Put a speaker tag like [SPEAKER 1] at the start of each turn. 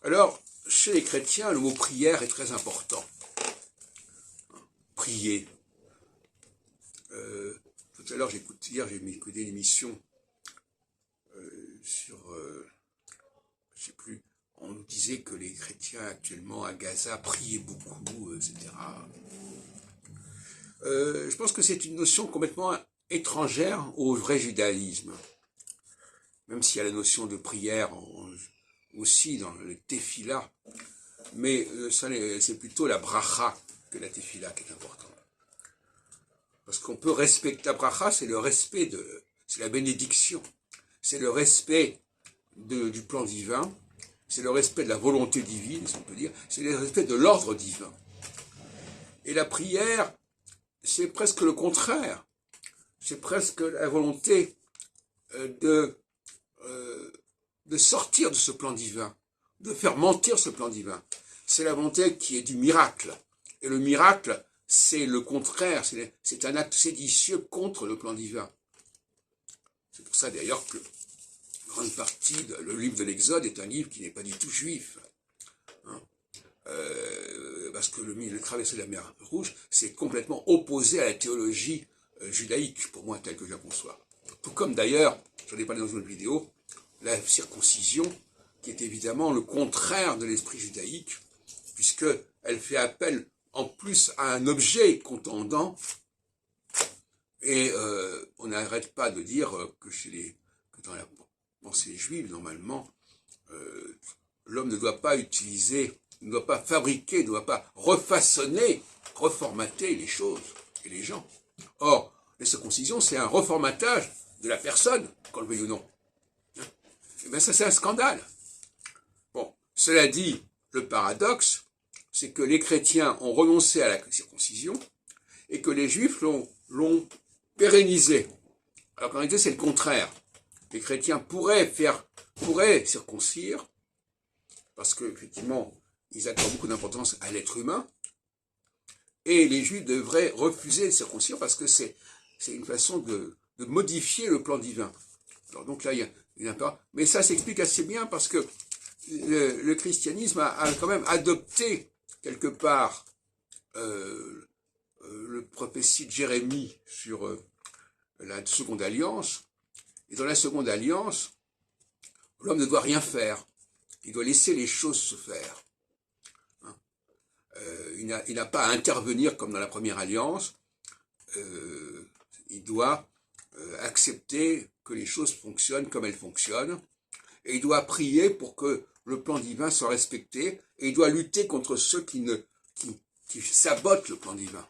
[SPEAKER 1] Alors, chez les chrétiens, le mot prière est très important. Prier. Tout à l'heure, hier, j'ai écouté une émission sur, je sais plus, on nous disait que les chrétiens actuellement à Gaza priaient beaucoup, etc. Je pense que c'est une notion complètement étrangère au vrai judaïsme. Même s'il y a la notion de prière aussi dans le tefila, mais c'est plutôt la bracha que la tefila qui est importante. Parce qu'on peut respecter la bracha, c'est le respect c'est la bénédiction, c'est le respect du plan divin, c'est le respect de la volonté divine, si on peut dire, c'est le respect de l'ordre divin. Et la prière, c'est presque le contraire, c'est presque la volonté de sortir de ce plan divin, de faire mentir ce plan divin. C'est la volonté qui est du miracle. Et le miracle, c'est le contraire, c'est un acte séditieux contre le plan divin. C'est pour ça d'ailleurs que grande partie, le livre de l'Exode est un livre qui n'est pas du tout juif. Hein, parce que le traversée de la mer Rouge, c'est complètement opposé à la théologie judaïque, pour moi, telle que je la conçois. Tout comme d'ailleurs, j'en ai parlé dans une autre vidéo, la circoncision, qui est évidemment le contraire de l'esprit judaïque, puisqu'elle fait appel en plus à un objet contendant, et on n'arrête pas de dire que dans la pensée juive, normalement, l'homme ne doit pas utiliser, ne doit pas fabriquer, ne doit pas refaçonner, reformater les choses et les gens. Or, la circoncision, c'est un reformatage de la personne, qu'on le veuille ou non. Et bien ça, c'est un scandale. Bon, cela dit, le paradoxe, c'est que les chrétiens ont renoncé à la circoncision et que les juifs l'ont pérennisée. Alors qu'en réalité, c'est le contraire. Les chrétiens pourraient circoncire, parce qu'effectivement, ils accordent beaucoup d'importance à l'être humain, et les juifs devraient refuser de circoncire parce que c'est une façon de modifier le plan divin. Alors donc là, il y a un peu... Mais ça s'explique assez bien parce que le christianisme a quand même adopté quelque part le prophétie de Jérémie sur la seconde alliance. Et dans la seconde alliance, l'homme ne doit rien faire. Il doit laisser les choses se faire. Hein, il n'a pas à intervenir comme dans la première alliance. Il doit accepter que les choses fonctionnent comme elles fonctionnent. Et il doit prier pour que le plan divin soit respecté. Et il doit lutter contre ceux qui sabotent le plan divin.